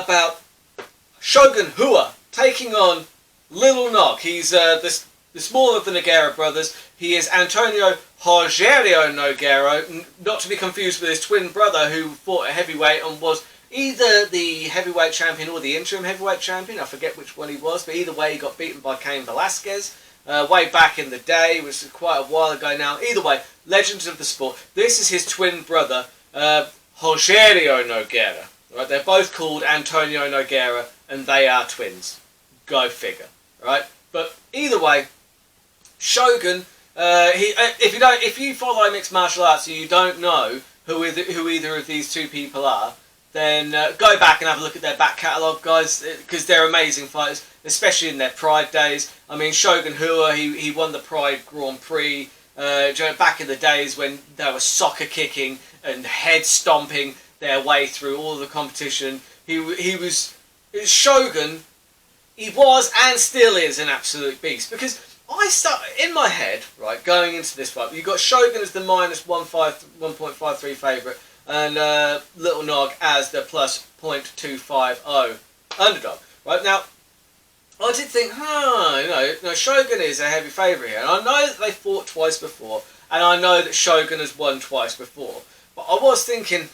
about Shogun Rua taking on Little Nog. He's the smaller of the Nogueira brothers. He is Antonio Rogério Nogueira, not to be confused with his twin brother who fought at heavyweight and was either the heavyweight champion or the interim heavyweight champion. I forget which one he was, but either way he got beaten by Cain Velasquez way back in the day, which is quite a while ago now. Either way, legends of the sport. This is his twin brother, Rogério Nogueira. Right? They're both called Antonio Nogueira and they are twins. Go figure. Right? But either way, Shogun, if you follow mixed martial arts and you don't know who either of these two people are, then go back and have a look at their back catalogue, guys, because they're amazing fighters, especially in their Pride days. I mean, Shogun Rua, he won the Pride Grand Prix back in the days when they were soccer kicking and head stomping their way through all of the competition. He was Shogun. He was and still is an absolute beast, because I start in my head, right, going into this fight. You got Shogun as the minus 1.53 favourite, and Little Nog as the plus 0.250 underdog. Right now, I did think, Shogun is a heavy favourite here, and I know that they fought twice before, and I know that Shogun has won twice before. But I was thinking,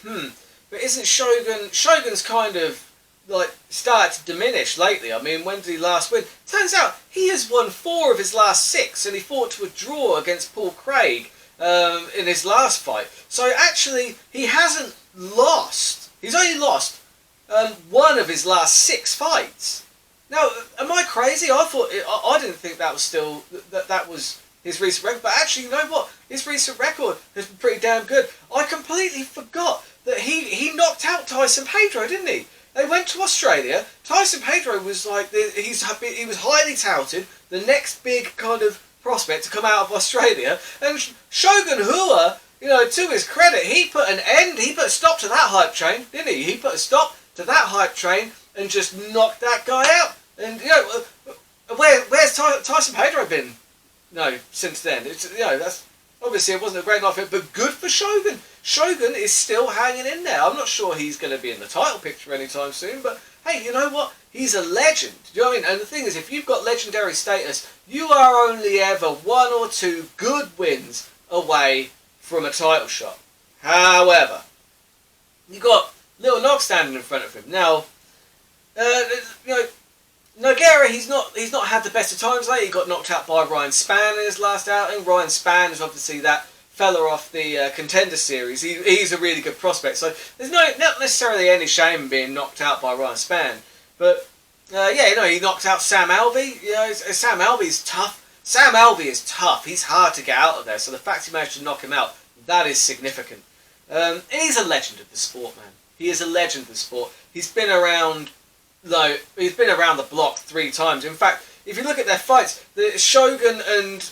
but isn't Shogun's kind of like started to diminish lately? I mean, when did he last win? Turns out he has won 4 of his last 6, and he fought to a draw against Paul Craig in his last fight. So actually, he hasn't lost. He's only lost 1 of his last 6 fights. Now, am I crazy? I didn't think that was still that was his recent record. But actually, you know what? His recent record has been pretty damn good. I completely forgot that he knocked out Tyson Pedro, didn't he? They went to Australia. Tyson Pedro was like he was highly touted, the next big kind of prospect to come out of Australia. And Shogun Rua, to his credit, he put a stop to that hype train, didn't he? He put a stop to that hype train and just knocked that guy out. And where's Tyson Pedro been? Since then. That's obviously it wasn't a great night for him, but good for Shogun. Shogun is still hanging in there. I'm not sure he's going to be in the title picture anytime soon, but hey, you know what? He's a legend. Do you know what I mean? And the thing is, if you've got legendary status, you are only ever 1 or 2 good wins away from a title shot. However, you got Little Nog standing in front of him. Now, Nogueira, he's not had the best of times lately. He got knocked out by Ryan Spann in his last outing. Ryan Spann is obviously that fella off the Contender Series. He's a really good prospect. So there's not necessarily any shame in being knocked out by Ryan Spann. But he knocked out Sam Alvey. Sam Alvey's tough. Sam Alvey is tough. He's hard to get out of there. So the fact he managed to knock him out, that is significant. He's a legend of the sport, man. He is a legend of the sport. He's been around. He's been around the block 3 times. In fact, if you look at their fights, the Shogun and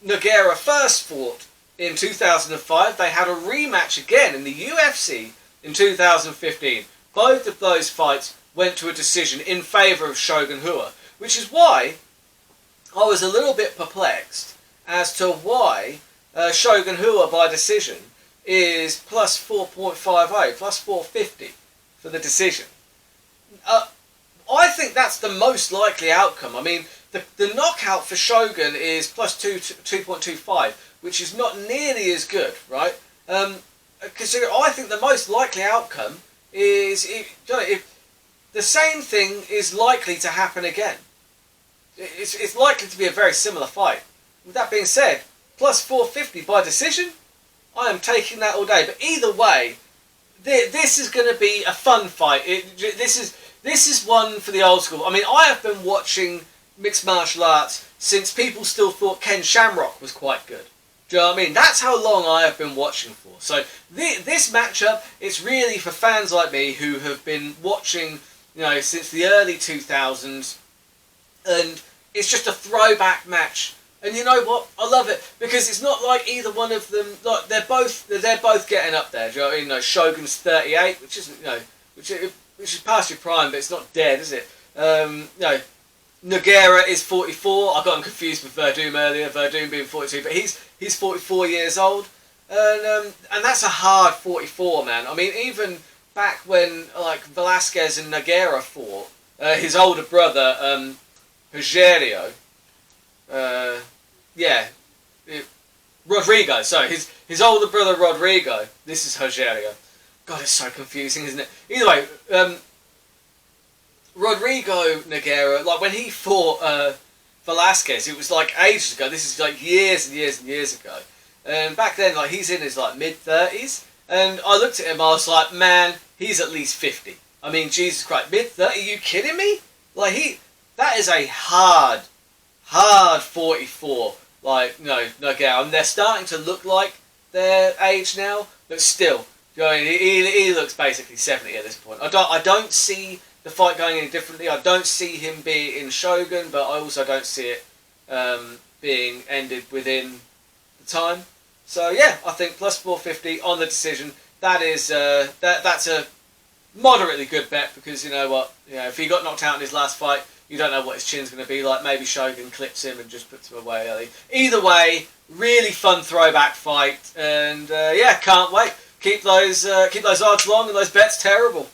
Nogueira first fought in 2005. They had a rematch again in the UFC in 2015. Both of those fights went to a decision in favour of Shogun Rua, which is why I was a little bit perplexed as to why Shogun Rua by decision is plus 4.50, plus 450 for the decision. I think that's the most likely outcome. I mean, the knockout for Shogun is plus 2.25, which is not nearly as good, right? Consider, I think the most likely outcome is if the same thing is likely to happen again. It's likely to be a very similar fight. With that being said, plus 450 by decision, I am taking that all day. But either way, this is going to be a fun fight. This is one for the old school. I mean, I have been watching mixed martial arts since people still thought Ken Shamrock was quite good. Do you know what I mean? That's how long I have been watching for. So this matchup, it's really for fans like me who have been watching, since the early 2000s, and it's just a throwback match. And you know what? I love it because it's not like either one of them. Like they're both getting up there. Do you know what I mean? Shogun's 38, which isn't which is past your prime, but it's not dead, is it? Nogueira is 44. I got him confused with Verdum earlier. Verdum being 42, but he's 44 years old, and that's a hard 44, man. I mean, even back when like Velasquez and Nogueira fought, his older brother Rogerio, Rodrigo. So his older brother Rodrigo. This is Rogerio. God, it's so confusing, isn't it? Either way, Rodrigo Nogueira, like when he fought Velasquez, it was like ages ago. This is like years and years and years ago. And back then, like he's in his like mid-30s, and I looked at him, I was like, man, he's at least 50. I mean, Jesus Christ, mid-30? Are you kidding me? Like that is a hard 44. Like Nogueira. And they're starting to look like their age now, but still, you know, he looks basically 70 at this point. I don't see the fight going any differently. I don't see him being in Shogun, but I also don't see it being ended within the time. So yeah, I think plus 450 on the decision. That is that's a moderately good bet, because you know what, if he got knocked out in his last fight, you don't know what his chin's going to be like. Maybe Shogun clips him and just puts him away early. Either way, really fun throwback fight, and yeah, can't wait. Keep those odds long and those bets terrible.